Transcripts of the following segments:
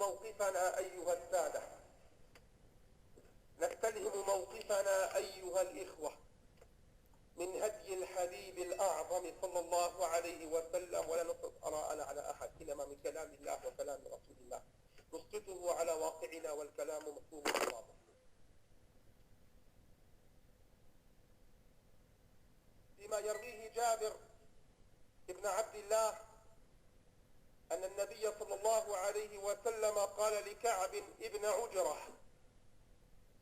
موقفنا أيها السادة، نستلهم موقفنا أيها الإخوة من هدي الحبيب الأعظم صلى الله عليه وسلم، ولا نسقط آراءنا على أحد، إنما من كلام الله وكلام رسول الله نسقطه على واقعنا، والكلام مفهوم واضح. فيما يرويه جابر ابن عبد الله أن النبي صلى الله عليه وسلم قال لكعب ابن عجرة،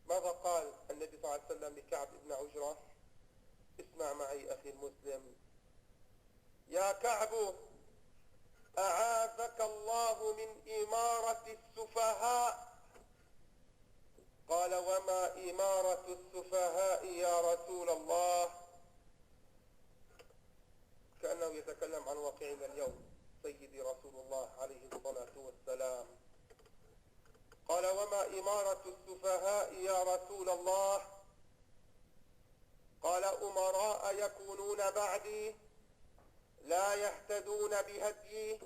ماذا قال النبي صلى الله عليه وسلم لكعب ابن عجرة؟ اسمع معي أخي المسلم: يا كعب، أعاذك الله من إمارة السفهاء. قال: وما إمارة السفهاء يا رسول الله؟ كأنه يتكلم عن واقعنا اليوم، سيدي رسول الله عليه الصلاة والسلام. قال: وما إمارة السفهاء يا رسول الله؟ قال: أمراء يكونون بعدي لا يهتدون بهديي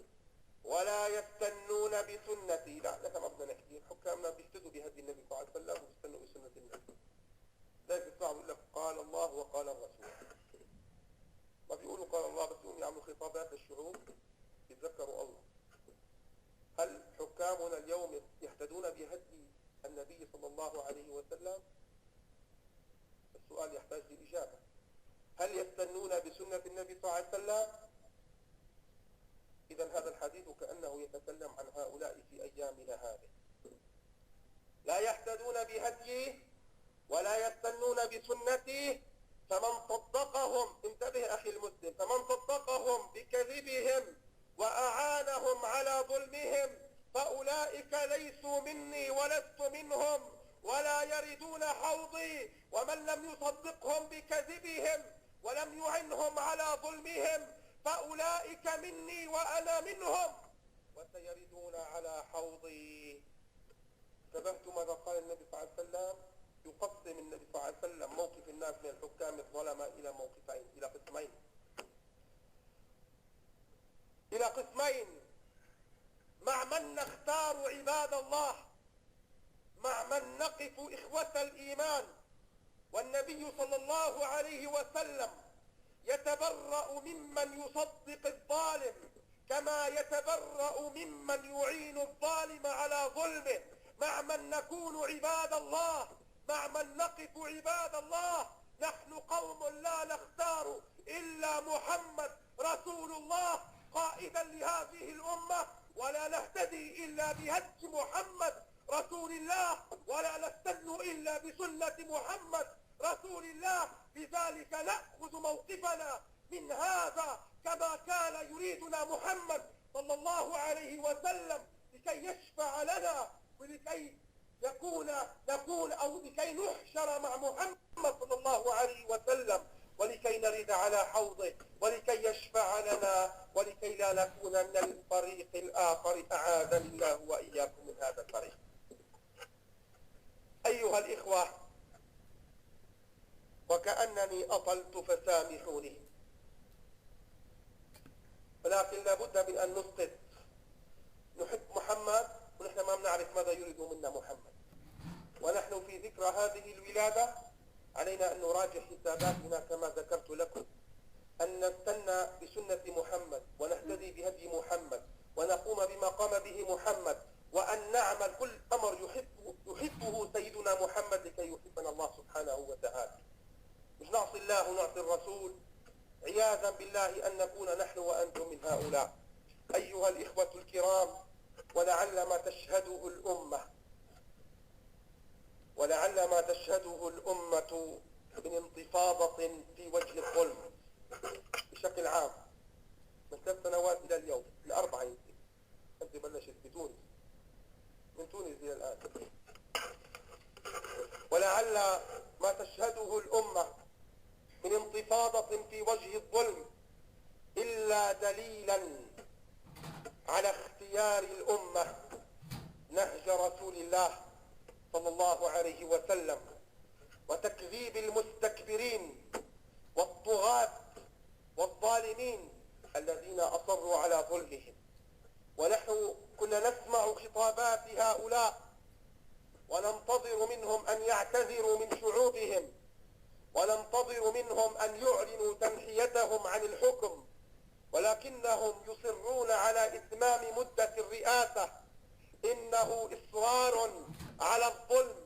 ولا يستنون بسنتي. لا ما بدنا نحكي، حكامنا بيهتدوا بهدي النبي صلى الله عليه وسلم وبيستنوا بسنة النبي. ذلك الصعب يقول لك قال الله وقال الرسول، ما بيقولوا قال الله بس يقوموا يعملوا خطابات للشعوب يتذكروا الله. هل حكامنا اليوم يهتدون بهدي النبي صلى الله عليه وسلم؟ السؤال يحتاج لإجابة. هل يستنون بسنة النبي صلى الله عليه وسلم؟ إذن هذا الحديث كأنه يتكلم عن هؤلاء في أيامنا هذه، لا يهتدون بهديه ولا يستنون بسنته، فمن صدقهم، انتبه أخي المسلم، فمن صدقهم بكذبهم وأعانهم على ظلمهم فأولئك ليسوا مني ولست منهم ولا يردون حوضي، ومن لم يصدقهم بكذبهم ولم يعنهم على ظلمهم فأولئك مني وأنا منهم وسيردون على حوضي. انتبهت ماذا قال النبي صلى الله عليه وسلم؟ يقسم النبي صلى الله عليه وسلم موقف الناس من الحكام الظلمة إلى موقفين، إلى قسمين: مع من نختار عباد الله، مع من نقف إخوة الإيمان، والنبي صلى الله عليه وسلم يتبرأ ممن يصدق الظالم كما يتبرأ ممن يعين الظالم على ظلمه. مع من نكون عباد الله، مع من نقف عباد الله. نحن قوم لا نختار إلا محمد رسول الله قائدا لهذه الأمة، ولا نهتدي إلا بهدي محمد رسول الله، ولا نستن إلا بسنة محمد رسول الله. لذلك نأخذ موقفنا من هذا كما كان يريدنا محمد صلى الله عليه وسلم، لكي يشفع لنا ولكي لكي نحشر مع محمد صلى الله عليه وسلم، ولكي نرد على حوضه، ولكي يشفع لنا، ولكي لا نكون من الفريق الآخر. أعاذني الله وإياكم من هذا الفريق. أيها الإخوة، وكأنني أطلت فسامحوني، ولكن لابد من أن نسقط. نحب محمد ونحن ما بنعرف ماذا يريد منا محمد، ونحن في ذكرى هذه الولادة علينا أن نراجع حساباتنا كما ذكرت لكم، أن نستنى بسنة محمد ونهتدي بهدي محمد ونقوم بما قام به محمد، وأن نعمل كل أمر يحبه سيدنا محمد لكي يحبنا الله سبحانه وتعالى. مش نعصي الله ونعصي الرسول عياذا بالله أن نكون نحن وأنتم من هؤلاء. أيها الإخوة الكرام، ولعل ما تشهده الأمة من انتفاضة في وجه الظلم بشكل عام من 3 سنوات إلى اليوم، من 4 يمكن، أنت بلشت بتونس، من تونس إلى الآن، ولعل ما تشهده الأمة من انتفاضة في وجه الظلم إلا دليلا على اختيار الأمة نهج رسول الله صلى الله عليه وسلم، وتكذيب المستكبرين والطغاة والظالمين الذين أصروا على ظلمهم. ونحن كنا نسمع خطابات إتمام مدة الرئاسة إنه إصرار على الظلم،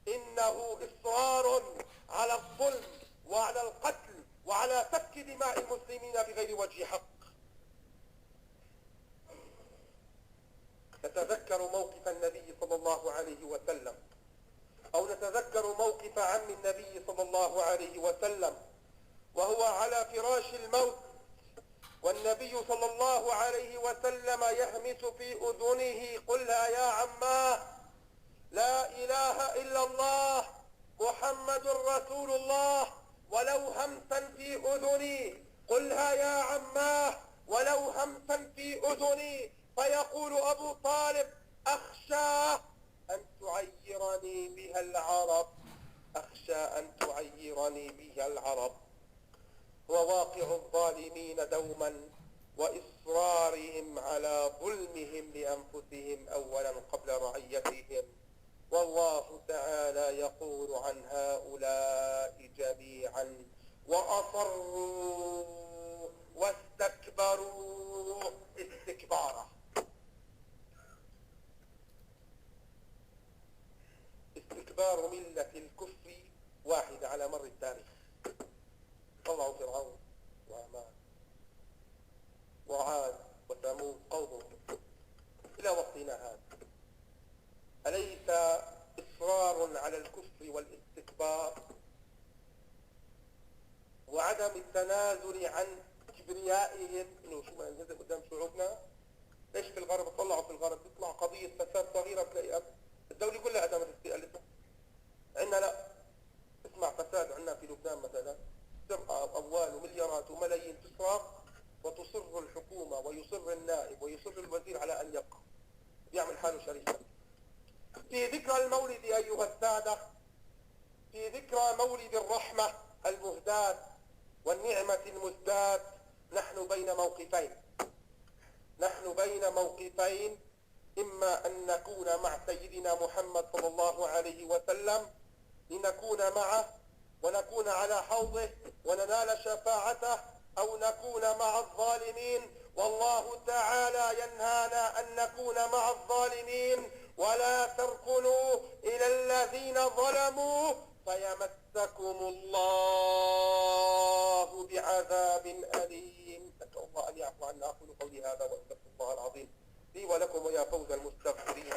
إنه إصرار على الظلم وعلى القتل وعلى سفك دماء المسلمين بغير وجه حق. نتذكر موقف النبي صلى الله عليه وسلم، أو نتذكر موقف عم النبي صلى الله عليه وسلم وهو على فراش الموت، والنبي صلى الله عليه وسلم يهمس في أذنه: قلها يا عماه، لا إله إلا الله محمد رسول الله، ولو همسا في أذني، قلها يا عماه ولو همسا في أذني. فيقول أبو طالب: أخشى أن تعيرني بها العرب، أخشى أن تعيرني بها العرب. وواقع الظالمين دوما وإصرارهم على ظلمهم لأنفسهم أولا قبل رعيتهم. والله تعالى يقول عن هؤلاء جميعا: وأصروا واستكبروا استكبارا. استكبار ملة الكفر واحدة على مر التاريخ. طلعوا فرعون وهامان وعاد وثمود قومه إلى وقتنا هذا. أليس إصرار على الكفر والاستكبار وعدم التنازل عن كبريائهم؟ إنه شو ما ننزل قدام شعوبنا؟ ليش في الغرب طلعوا في الغرب تطلع قضية فساد صغيرة تلاقي الدولة كلها عدمت استقالتها. عندنا لا، اسمع فساد عندنا في لبنان مثلا، سرقة أموال ومليارات وملايين تسرق وتصر الحكومة ويصر النائب ويصر الوزير على أن يبقى، بيعمل حاله شريفا. في ذكرى المولد أيها السادة، في ذكرى مولد الرحمة المهداة والنعمة المزداة، نحن بين موقفين. نحن بين موقفين: إما أن نكون مع سيدنا محمد صلى الله عليه وسلم لنكون معه ونكون على حوضه وننال شفاعته، أو نكون مع الظالمين. والله تعالى ينهانا أن نكون مع الظالمين: ولا تركنوا إلى الذين ظلموا فيمسكم الله بعذاب أليم. نسأل الله أن يعفو عنا. أقول قولي هذا وأستغفر الله العظيم لي ولكم ويا فوز المستغفرين.